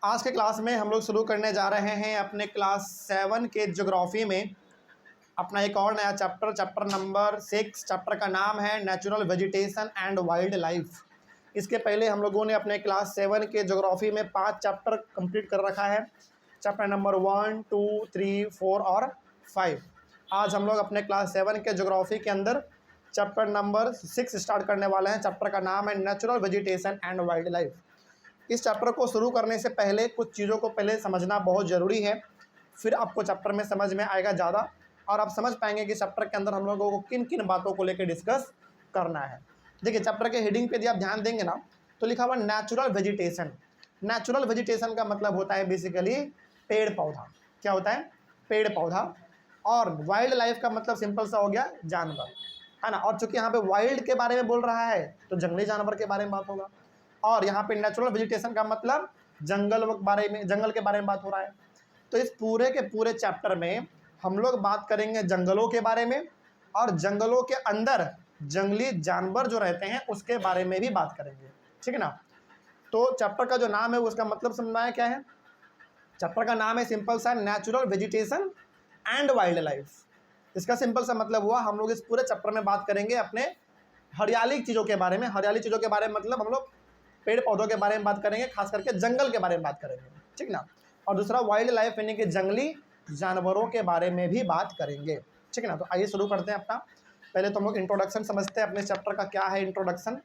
आज के क्लास में हम लोग शुरू करने जा रहे हैं अपने क्लास 7 के ज्योग्राफी में अपना एक और नया चैप्टर नंबर 6। चैप्टर का नाम है natural vegetation and wild life. इसके पहले हम लोगों ने अपने क्लास 7 के ज्योग्राफी में 5 चैप्टर कंप्लीट कर रखा है। चैप्टर नंबर 1, 2, 3, 4 और 5। आज हम लोग अपने क्लास 7 के ज्योग्राफी के अंदर चैप्टर नंबर 6 स्टार्ट करने वाले हैं। चैप्टर का नाम है natural vegetation and wild life. इस चैप्टर को शुरू करने से पहले कुछ चीज़ों को पहले समझना बहुत ज़रूरी है, फिर आपको चैप्टर में समझ में आएगा ज़्यादा और आप समझ पाएंगे कि चैप्टर के अंदर हम लोगों को किन किन बातों को लेकर डिस्कस करना है। देखिए, चैप्टर के हेडिंग पे यदि आप ध्यान देंगे ना तो लिखा हुआ नेचुरल वेजिटेशन। नेचुरल वेजिटेशन का मतलब होता है बेसिकली पेड़ पौधा। क्या होता है? पेड़ पौधा। और वाइल्ड लाइफ का मतलब सिंपल सा हो गया जानवर, है ना। और चूंकि यहाँ पे वाइल्ड के बारे में बोल रहा है तो जंगली जानवर के बारे में बात होगा। और यहाँ पे नेचुरल वेजिटेशन का मतलब जंगल के बारे में बात हो रहा है। तो इस पूरे के पूरे चैप्टर में हम लोग बात करेंगे जंगलों के बारे में और जंगलों के अंदर जंगली जानवर जो रहते हैं उसके बारे में भी बात करेंगे, ठीक है ना। तो चैप्टर का जो नाम है उसका मतलब समझना है क्या है। चैप्टर का नाम है सिंपल सा natural vegetation and wild life. इसका सिंपल सा मतलब हुआ हम लोग इस पूरे चैप्टर में बात करेंगे अपने हरियाली चीज़ों के बारे में। हरियाली चीज़ों के बारे में मतलब हम लोग पेड़ पौधों के बारे में बात करेंगे, खास करके जंगल के बारे में बात करेंगे, ठीक ना। और दूसरा वाइल्ड लाइफ यानी कि जंगली जानवरों के बारे में भी बात करेंगे, ठीक है ना। तो आइए शुरू करते हैं अपना। पहले तो हम लोग इंट्रोडक्शन समझते हैं, अपने चैप्टर का क्या है इंट्रोडक्शन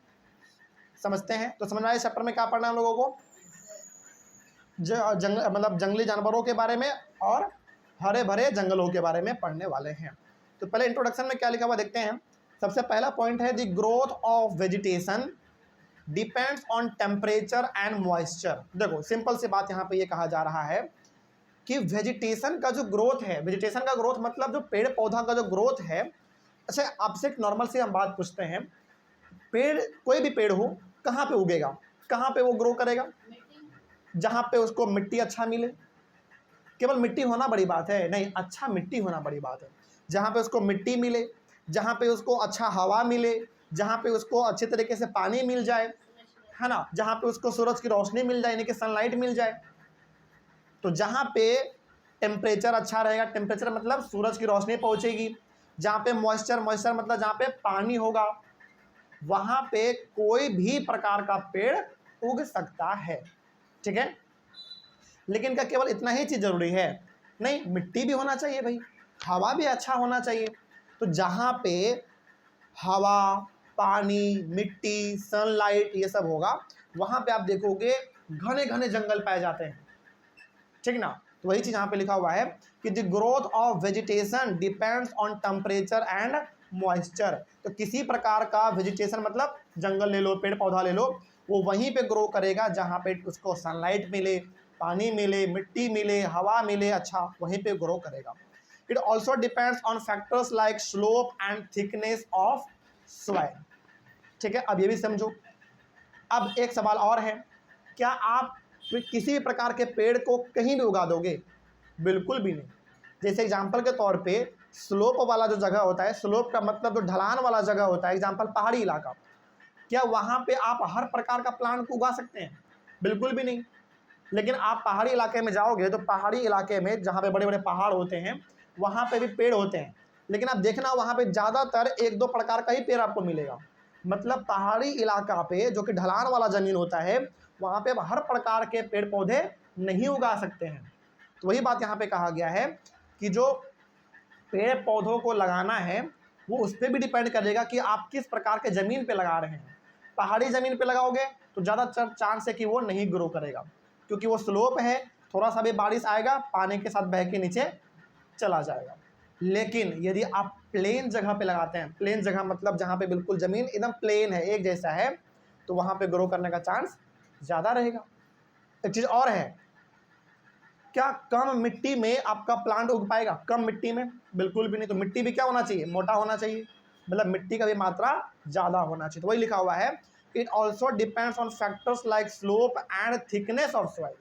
समझते हैं। तो समझ में आए चैप्टर में क्या पढ़ना है हम लोगों को? मतलब जंगली जानवरों के बारे में और हरे भरे जंगलों के बारे में पढ़ने वाले हैं। तो पहले इंट्रोडक्शन में क्या लिखा हुआ देखते हैं। सबसे पहला पॉइंट है the growth of vegetation depends on temperature and moisture. देखो, सिंपल सी बात यहाँ पे ये कहा जा रहा है कि वेजिटेशन का जो ग्रोथ है, वेजिटेशन का ग्रोथ मतलब जो पेड़ पौधा का जो ग्रोथ है। अच्छा, आपसे एक नॉर्मल सी हम बात पूछते हैं, पेड़ कोई भी पेड़ हो कहाँ पे उगेगा, कहाँ पे वो ग्रो करेगा? जहाँ पे उसको मिट्टी अच्छा मिले। केवल मिट्टी होना बड़ी बात है नहीं, अच्छा मिट्टी होना बड़ी बात है। जहाँ पे उसको मिट्टी मिले, जहाँ पे उसको अच्छा हवा मिले, जहाँ पे उसको अच्छे तरीके से पानी मिल जाए, है ना, जहाँ पे उसको सूरज की रोशनी मिल जाए यानी कि सनलाइट मिल जाए। तो जहाँ पे टेम्परेचर अच्छा रहेगा, टेम्परेचर मतलब सूरज की रोशनी पहुँचेगी। जहाँ पे मॉइस्चर मतलब जहाँ पे पानी होगा, वहाँ पे कोई भी प्रकार का पेड़ उग सकता है, ठीक है। लेकिन क्या केवल इतना ही चीज़ ज़रूरी है? नहीं, मिट्टी भी होना चाहिए भाई, हवा भी अच्छा होना चाहिए। तो जहाँ पे हवा, पानी, मिट्टी, सनलाइट ये सब होगा, वहाँ पे आप देखोगे घने घने जंगल पाए जाते हैं, ठीक ना। तो वही चीज़ यहाँ पे लिखा हुआ है कि the growth of vegetation depends on temperature and moisture. तो किसी प्रकार का वेजिटेशन मतलब जंगल ले लो, पेड़ पौधा ले लो, वो वहीं पे ग्रो करेगा जहाँ पे उसको सनलाइट मिले, पानी मिले, मिट्टी मिले, हवा मिले, अच्छा वहीं पे ग्रो करेगा। It also depends on factors like slope and thickness of soil, ठीक है। अब ये भी समझो। अब एक सवाल और है, क्या आप किसी भी प्रकार के पेड़ को कहीं भी उगा दोगे? बिल्कुल भी नहीं। जैसे एग्जाम्पल के तौर पे स्लोप वाला जो जगह होता है, स्लोप का मतलब जो ढलान वाला जगह होता है, एग्जाम्पल पहाड़ी इलाका, क्या वहाँ पे आप हर प्रकार का प्लांट को उगा सकते हैं? बिल्कुल भी नहीं। लेकिन आप पहाड़ी इलाके में जाओगे तो पहाड़ी इलाके में जहाँ पे बड़े बड़े पहाड़ होते हैं वहाँ पे भी पेड़ होते हैं, लेकिन आप देखना वहाँ पे ज़्यादातर 1-2 प्रकार का ही पेड़ आपको मिलेगा। मतलब पहाड़ी इलाका पे जो कि ढलान वाला ज़मीन होता है वहाँ पे आप हर प्रकार के पेड़ पौधे नहीं उगा सकते हैं। तो वही बात यहाँ पे कहा गया है कि जो पेड़ पौधों को लगाना है वो उस पर भी डिपेंड करेगा कि आप किस प्रकार के ज़मीन पे लगा रहे हैं। पहाड़ी ज़मीन पे लगाओगे तो ज़्यादा चांस है कि वो नहीं ग्रो करेगा, क्योंकि वो स्लोप है, थोड़ा सा भी बारिश आएगा पानी के साथ बह के नीचे चला जाएगा। लेकिन यदि आप प्लेन जगह पे लगाते हैं, प्लेन जगह मतलब जहाँ पे बिल्कुल ज़मीन एकदम प्लेन है, एक जैसा है, तो वहाँ पे ग्रो करने का चांस ज़्यादा रहेगा। एक चीज़ और है, क्या कम मिट्टी में आपका प्लांट उग पाएगा? कम मिट्टी में बिल्कुल भी नहीं। तो मिट्टी भी क्या होना चाहिए? मोटा होना चाहिए, मतलब मिट्टी का भी मात्रा ज़्यादा होना चाहिए। तो वही लिखा हुआ है, it also depends on factors like slope and thickness of soil.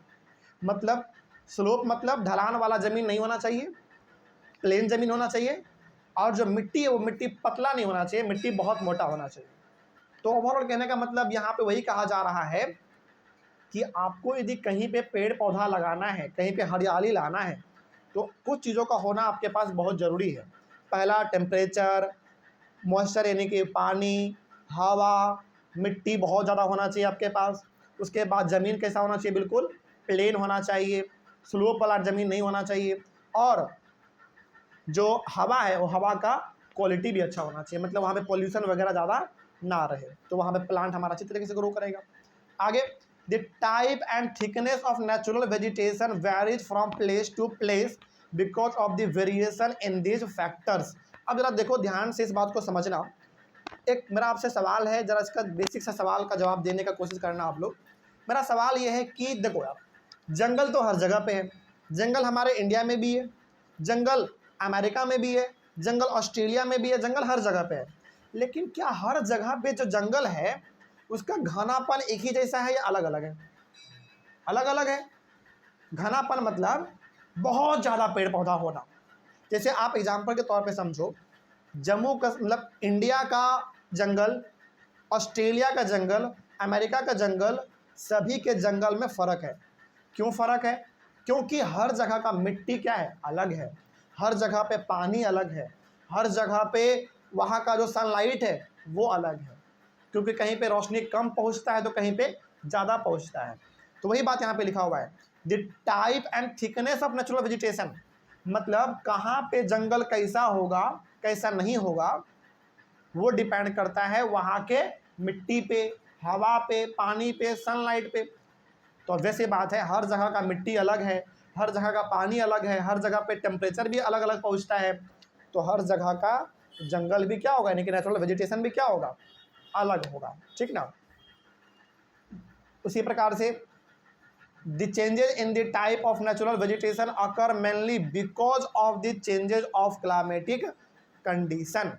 मतलब स्लोप मतलब ढलान वाला ज़मीन नहीं होना चाहिए, प्लेन ज़मीन होना चाहिए, और जो मिट्टी है वो मिट्टी पतला नहीं होना चाहिए, मिट्टी बहुत मोटा होना चाहिए। तो ओवरऑल कहने का मतलब यहाँ पे वही कहा जा रहा है कि आपको यदि कहीं पे पेड़ पौधा लगाना है, कहीं पे हरियाली लाना है, तो कुछ चीज़ों का होना आपके पास बहुत ज़रूरी है। पहला टेम्परेचर, मॉइस्चर यानी कि पानी, हवा, मिट्टी बहुत ज़्यादा होना चाहिए आपके पास। उसके बाद ज़मीन कैसा होना चाहिए, बिल्कुल प्लेन होना चाहिए, स्लोप वाला ज़मीन नहीं होना चाहिए। और जो हवा है वो हवा का क्वालिटी भी अच्छा होना चाहिए, मतलब वहाँ पे पॉल्यूशन वगैरह ज़्यादा ना रहे, तो वहाँ पे प्लांट हमारा अच्छी तरीके से ग्रो करेगा। आगे, the type and thickness of natural vegetation varies from place to place because of the variation in these factors. अब जरा देखो ध्यान से इस बात को समझना। एक मेरा आपसे सवाल है, जरा इसका बेसिक सा सवाल का जवाब देने का कोशिश करना आप लोग। मेरा सवाल ये है कि देखो यार, जंगल तो हर जगह पे है, जंगल हमारे इंडिया में भी है, जंगल अमेरिका में भी है, जंगल ऑस्ट्रेलिया में भी है, जंगल हर जगह पे है। लेकिन क्या हर जगह पे जो जंगल है उसका घनापन एक ही जैसा है या अलग अलग है? अलग अलग है। घनापन मतलब बहुत ज़्यादा पेड़ पौधा होना। जैसे आप एग्जाम्पल के तौर पे समझो, जम्मू मतलब इंडिया का जंगल, ऑस्ट्रेलिया का जंगल, अमेरिका का जंगल, सभी के जंगल में फ़र्क है। क्यों फ़र्क है? क्योंकि हर जगह का मिट्टी क्या है, अलग है, हर जगह पे पानी अलग है, हर जगह पे वहाँ का जो सनलाइट है वो अलग है, क्योंकि कहीं पे रोशनी कम पहुँचता है तो कहीं पे ज़्यादा पहुँचता है। तो वही बात यहाँ पे लिखा हुआ है, the type and thickness of natural vegetation, मतलब कहाँ पे जंगल कैसा होगा कैसा नहीं होगा वो डिपेंड करता है वहाँ के मिट्टी पे, हवा पे, पानी पे, सनलाइट पे। तो वैसे बात है, हर जगह का मिट्टी अलग है, हर जगह का पानी अलग है, हर जगह पे टेम्परेचर भी अलग अलग पहुँचता है, तो हर जगह का जंगल भी क्या होगा, यानी कि नेचुरल वेजिटेशन भी क्या होगा, अलग होगा। ठीक ना। उसी प्रकार से the changes in the type of natural vegetation occur mainly because of the changes of climatic condition।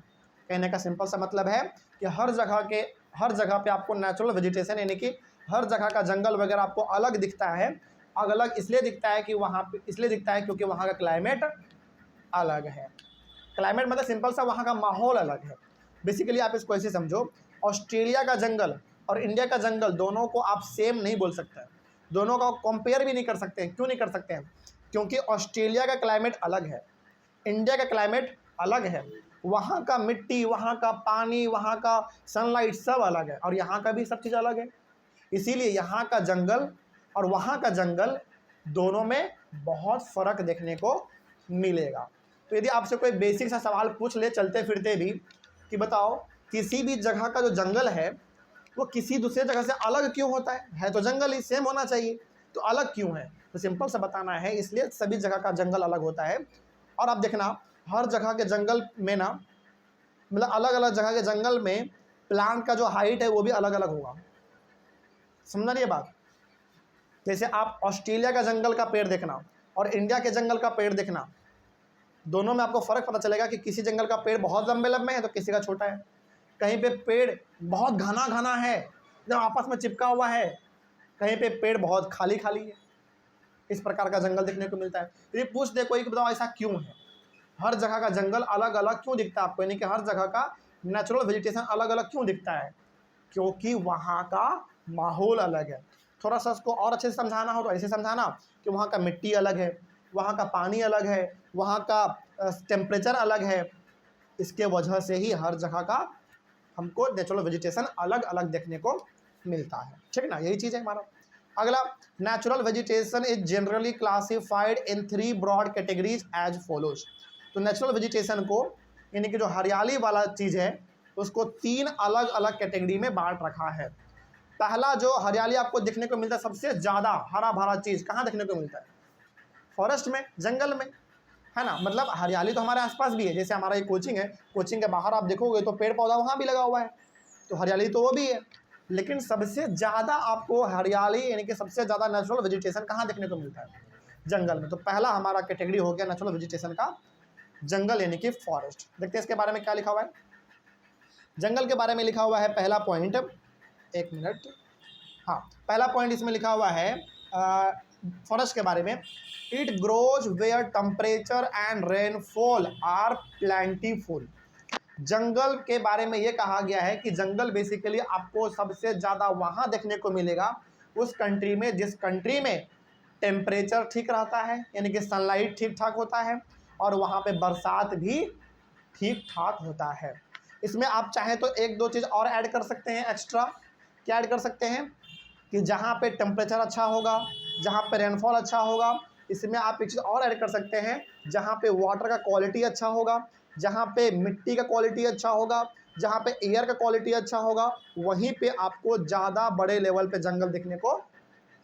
कहने का सिंपल सा मतलब है कि हर जगह पे आपको नेचुरल वेजिटेशन यानी कि हर जगह का जंगल वगैरह आपको अलग दिखता है। अलग इसलिए दिखता है कि वहाँ पे इसलिए दिखता है क्योंकि वहाँ का क्लाइमेट अलग है। क्लाइमेट मतलब सिंपल सा वहाँ का माहौल अलग है। बेसिकली आप इसको ऐसे समझो, ऑस्ट्रेलिया का जंगल और इंडिया का जंगल दोनों को आप सेम नहीं बोल सकते हैं, दोनों का कंपेयर भी नहीं कर सकते हैं। क्यों नहीं कर सकते हैं? क्योंकि ऑस्ट्रेलिया का क्लाइमेट अलग है, इंडिया का क्लाइमेट अलग है, वहाँ का मिट्टी, वहाँ का पानी, वहाँ का सनलाइट सब अलग है, और यहाँ का भी सब चीज़ अलग है। इसीलिए यहाँ का जंगल और वहाँ का जंगल दोनों में बहुत फ़र्क देखने को मिलेगा। तो यदि आपसे कोई बेसिक सा सवाल पूछ ले चलते फिरते भी कि बताओ किसी भी जगह का जो जंगल है वो किसी दूसरे जगह से अलग क्यों होता है तो जंगल ही सेम होना चाहिए, तो अलग क्यों है? तो सिंपल सा बताना है, इसलिए सभी जगह का जंगल अलग होता है। और आप देखना हर जगह के जंगल में ना, मतलब अलग अलग जगह के जंगल में प्लांट का जो हाइट है वो भी अलग अलग होगा। समझना नहीं ये बात? जैसे आप ऑस्ट्रेलिया का जंगल का पेड़ देखना और इंडिया के जंगल का पेड़ देखना, दोनों में आपको फ़र्क पता चलेगा कि किसी जंगल का पेड़ बहुत लंबे लंबे हैं तो किसी का छोटा है, कहीं पे पेड़ बहुत घना घना है जब आपस में चिपका हुआ है, कहीं पे पेड़ बहुत खाली खाली है। इस प्रकार का जंगल देखने को मिलता है। यदि पूछ दे कोई कि बताओ ऐसा क्यों है, हर जगह का जंगल अलग अलग क्यों दिखता है आपको, यानी कि हर जगह का नेचुरल वेजिटेशन अलग अलग क्यों दिखता है? क्योंकि वहाँ का माहौल अलग है। थोड़ा सा उसको और अच्छे से समझाना हो तो ऐसे समझाना कि वहाँ का मिट्टी अलग है, वहाँ का पानी अलग है, वहाँ का टेम्परेचर अलग है। इसके वजह से ही हर जगह का हमको नेचुरल वेजिटेशन अलग अलग देखने को मिलता है। ठीक ना, यही चीज़ है हमारा। अगला, natural vegetation is generally classified in 3 broad categories as follows. तो नेचुरल वेजिटेशन को, यानी कि जो हरियाली वाला चीज़ है, उसको 3 अलग अलग कैटेगरी में बांट रखा है। पहला जो हरियाली आपको देखने को मिलता है, सबसे ज़्यादा हरा भरा चीज़ कहाँ देखने को मिलता है? फॉरेस्ट में, जंगल में, है ना। मतलब हरियाली तो हमारे आसपास भी है, जैसे हमारा एक कोचिंग है, कोचिंग के बाहर आप देखोगे तो पेड़ पौधा वहाँ भी लगा हुआ है, तो हरियाली तो वो भी है। लेकिन सबसे ज़्यादा आपको हरियाली यानी कि सबसे ज़्यादा नेचुरल वेजिटेशन कहाँ देखने को मिलता है? जंगल में। तो पहला हमारा कैटेगरी हो गया नेचुरल वेजिटेशन का जंगल यानी कि फॉरेस्ट। देखते हैं इसके बारे में क्या लिखा हुआ है। जंगल के बारे में लिखा हुआ है पहला पॉइंट, एक मिनट, हाँ, पहला पॉइंट इसमें लिखा हुआ है फॉरेस्ट के बारे में, it grows where temperature and rainfall are plentiful. जंगल के बारे में ये कहा गया है कि जंगल बेसिकली आपको सबसे ज़्यादा वहाँ देखने को मिलेगा उस कंट्री में जिस कंट्री में टेम्परेचर ठीक रहता है, यानी कि सनलाइट ठीक ठाक होता है और वहाँ पे बरसात भी ठीक ठाक होता है। इसमें आप चाहें तो एक दो चीज़ और ऐड कर सकते हैं एक्स्ट्रा। क्या ऐड कर सकते हैं कि जहाँ पे टेम्परेचर अच्छा होगा, जहाँ पे रेनफॉल अच्छा होगा, इसमें आप एक चीज़ और ऐड कर सकते हैं, जहाँ पे वाटर का क्वालिटी अच्छा होगा, जहाँ पे मिट्टी का क्वालिटी अच्छा होगा, जहाँ पे एयर का क्वालिटी अच्छा होगा, वहीं पे आपको ज़्यादा बड़े लेवल पे जंगल देखने को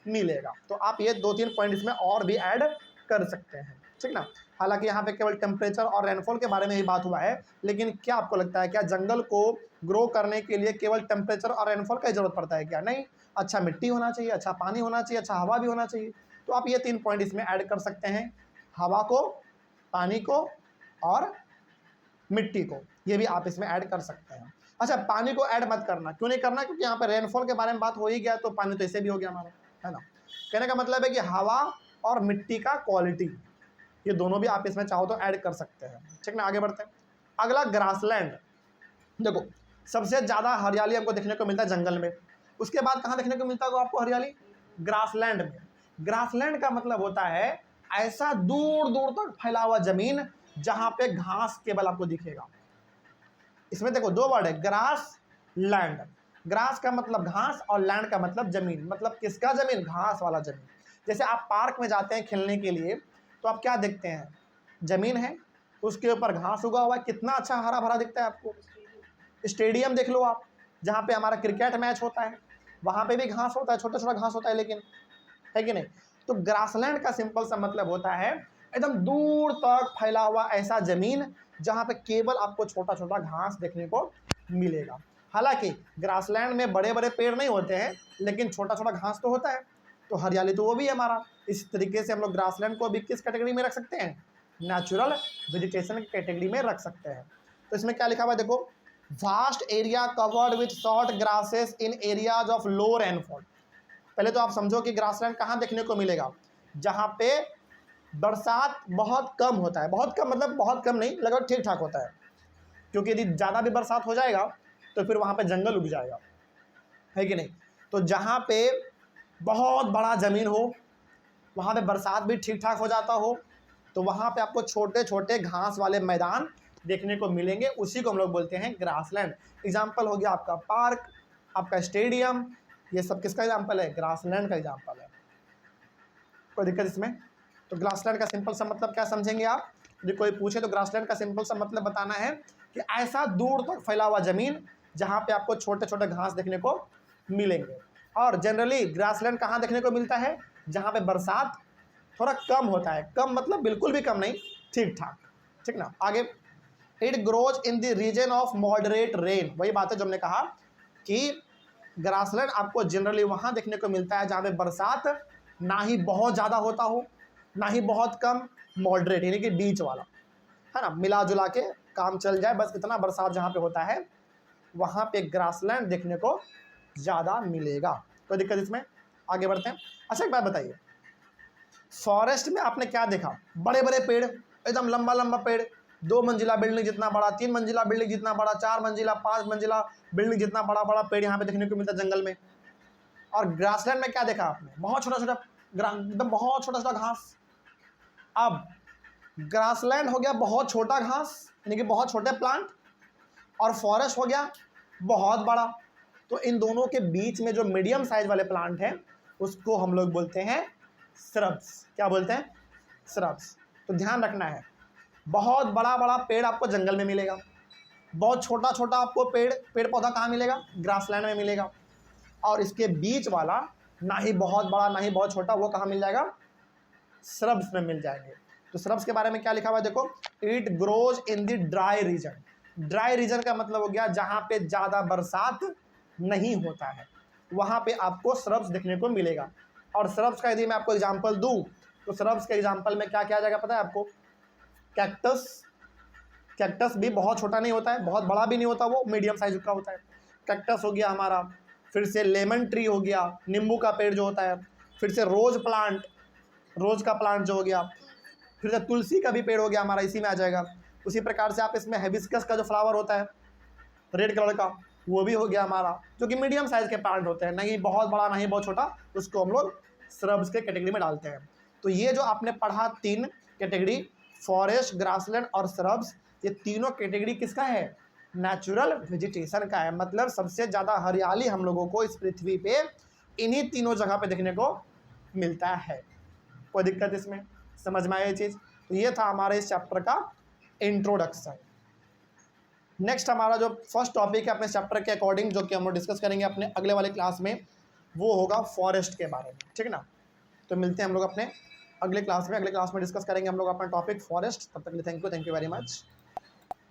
मिलेगा। तो आप ये 2-3 पॉइंट इसमें और भी ऐड कर सकते हैं, ठीक ना। हालांकि यहाँ पे केवल टेम्परेचर और रेनफॉल के बारे में ही बात हुआ है, लेकिन क्या आपको लगता है क्या जंगल को ग्रो करने के लिए केवल टेम्परेचर और रेनफॉल का ज़रूरत पड़ता है क्या? नहीं, अच्छा मिट्टी होना चाहिए, अच्छा पानी होना चाहिए, अच्छा हवा भी होना चाहिए। तो आप ये 3 पॉइंट इसमें ऐड कर सकते हैं, हवा को, पानी को और मिट्टी को, ये भी आप इसमें ऐड कर सकते हैं। अच्छा, पानी को ऐड मत करना, क्यों नहीं करना? क्योंकि यहाँ पर रेनफॉल के बारे में बात हो ही गया, तो पानी तो ऐसे भी हो गया हमारा, है ना। कहने का मतलब है कि हवा और मिट्टी का क्वालिटी, ये दोनों भी आप इसमें चाहो तो ऐड कर सकते हैं, ठीक ना। आगे बढ़ते हैं। अगला ग्रासलैंड। देखो, सबसे ज़्यादा हरियाली हमको देखने को मिलता है जंगल में, उसके बाद कहाँ देखने को मिलता है आपको हरियाली? ग्रासलैंड में। ग्रासलैंड का मतलब होता है ऐसा दूर दूर तक फैला हुआ जमीन जहाँ पे घास केवल आपको दिखेगा। इसमें देखो 2 वर्ड है, ग्रास लैंड। ग्रास का मतलब घास और लैंड का मतलब जमीन। मतलब किसका जमीन? घास वाला जमीन। जैसे आप पार्क में जाते हैं खेलने के लिए, तो आप क्या देखते हैं? जमीन है, उसके ऊपर घास उगा हुआ है, कितना अच्छा हरा भरा दिखता है आपको। स्टेडियम देख लो आप, जहाँ पे हमारा क्रिकेट मैच होता है, वहाँ पे भी घास होता है, छोटा छोटा घास होता है, लेकिन है कि नहीं। तो ग्रासलैंड का सिंपल सा मतलब होता है एकदम दूर तक फैला हुआ ऐसा जमीन जहाँ पे केवल आपको छोटा छोटा घास देखने को मिलेगा। हालांकि ग्रासलैंड में बड़े बड़े पेड़ नहीं होते हैं, लेकिन छोटा छोटा घास तो होता है, तो हरियाली तो वो भी है हमारा। इस तरीके से हम लोग ग्रासलैंड को भी किस कैटेगरी में रख सकते हैं? नेचुरल वेजिटेशन की कैटेगरी में रख सकते हैं। तो इसमें क्या लिखा हुआ है देखो, vast area covered with short grasses in areas of low rainfall. पहले तो आप समझो कि ग्रासलैंड कहाँ देखने को मिलेगा? जहाँ पे बरसात बहुत कम होता है। बहुत कम मतलब बहुत कम नहीं, लगभग ठीक ठाक होता है, क्योंकि यदि ज़्यादा भी बरसात हो जाएगा तो फिर वहाँ पे जंगल उग जाएगा, है कि नहीं। तो जहाँ पे बहुत बड़ा ज़मीन हो, वहाँ पे बरसात भी ठीक ठाक हो जाता हो, तो वहाँ पे आपको छोटे छोटे घास वाले मैदान देखने को मिलेंगे, उसी को हम लोग बोलते हैं ग्रासलैंड। एग्जाम्पल हो गया आपका पार्क, आपका स्टेडियम, ये सब किसका एग्जाम्पल है? ग्रासलैंड का एग्जाम्पल है। कोई दिक्कत इसमें? तो ग्रासलैंड का सिंपल सा मतलब क्या समझेंगे आप? यदि कोई पूछे तो ग्रासलैंड का सिंपल सा मतलब बताना है कि ऐसा दूर तक फैला हुआ जमीन जहाँ पे आपको छोटे छोटे घास देखने को मिलेंगे। और जनरली ग्रासलैंड कहाँ देखने को मिलता है? जहाँ पे बरसात थोड़ा कम होता है। कम मतलब बिल्कुल भी कम नहीं, ठीक ठाक, ठीक ना। आगे, it grows in the region of moderate rain. वही बात है जो हमने कहा कि ग्रासलैंड आपको जनरली वहाँ देखने को मिलता है जहाँ पे बरसात ना ही बहुत ज़्यादा होता हो, ना ही बहुत कम, मॉडरेट यानी कि बीच वाला, है ना, मिला जुला के काम चल जाए, बस इतना बरसात जहाँ पे होता है वहाँ पे ग्रासलैंड देखने को ज़्यादा मिलेगा। कोई दिक्कत इसमें? आगे बढ़ते हैं। अच्छा, एक बात बताइए, फॉरेस्ट में आपने क्या देखा? बड़े बड़े पेड़, एकदम लंबा लंबा पेड़, 2 मंजिला बिल्डिंग जितना बड़ा, 3 मंजिला बिल्डिंग जितना बड़ा, 4 मंजिला 5 मंजिला बिल्डिंग जितना बड़ा बड़ा पेड़ यहाँ पे देखने को मिलता है जंगल में। और ग्रासलैंड में क्या देखा आपने? बहुत छोटा छोटा एकदम बहुत छोटा छोटा घास। अब ग्रासलैंड हो गया बहुत छोटा घास यानी कि बहुत छोटे प्लांट, और फॉरेस्ट हो गया बहुत बड़ा। तो इन दोनों के बीच में जो मीडियम साइज वाले प्लांट हैं उसको हम लोग बोलते हैं श्रब्स। क्या बोलते हैं? श्रब्स। तो ध्यान रखना है, बहुत बड़ा बड़ा पेड़ आपको जंगल में मिलेगा, बहुत छोटा छोटा आपको पेड़ पौधा कहाँ मिलेगा? ग्रासलैंड में मिलेगा। और इसके बीच वाला ना ही बहुत बड़ा ना ही बहुत छोटा, वो कहाँ मिल जाएगा? श्रब्स में मिल जाएंगे। तो श्रब्स के बारे में क्या लिखा हुआ है देखो, it grows in the dry region. Dry region का मतलब हो गया जहाँ पे ज़्यादा बरसात नहीं होता है, वहाँ पे आपको श्रब्स देखने को मिलेगा। और श्रब्स का यदि मैं आपको एग्जांपल दूँ तो श्रब्स के एग्जांपल में क्या किया जाएगा पता है आपको? कैक्टस। कैक्टस भी बहुत छोटा नहीं होता है, बहुत बड़ा भी नहीं होता, वो मीडियम साइज का होता है। कैक्टस हो गया हमारा, फिर से लेमन ट्री हो गया, नींबू का पेड़ जो होता है, फिर से रोज प्लांट, रोज का प्लांट जो हो गया, फिर से तुलसी का भी पेड़ हो गया हमारा, इसी में आ जाएगा। उसी प्रकार से आप इसमें हिबिस्कस का जो फ्लावर होता है रेड कलर का, वो भी हो गया हमारा, जो कि मीडियम साइज के प्लांट होते हैं, नहीं बहुत बड़ा नहीं बहुत छोटा, उसको हम लोग श्रब्स के कैटेगरी में डालते हैं। तो ये जो आपने पढ़ा 3 कैटेगरी, फॉरेस्ट, ग्रासलैंड और श्रब्स, ये तीनों कैटेगरी किसका है? नेचुरल वेजिटेशन का है। मतलब सबसे ज़्यादा हरियाली हम लोगों को इस पृथ्वी पे इन्हीं तीनों जगह पे देखने को मिलता है। कोई दिक्कत इसमें? समझ में आया ये चीज़? तो ये था हमारे इस चैप्टर का इंट्रोडक्शन। नेक्स्ट हमारा जो फर्स्ट टॉपिक है अपने चैप्टर के अकॉर्डिंग, जो कि हम लोग डिस्कस करेंगे अपने अगले वाले क्लास में, वो होगा फॉरेस्ट के बारे में, ठीक है ना। तो मिलते हैं हम लोग अपने अगले क्लास में। अगले क्लास में डिस्कस करेंगे हम लोग अपना टॉपिक फॉरेस्ट। तब तक के लिए थैंक यू वेरी मच।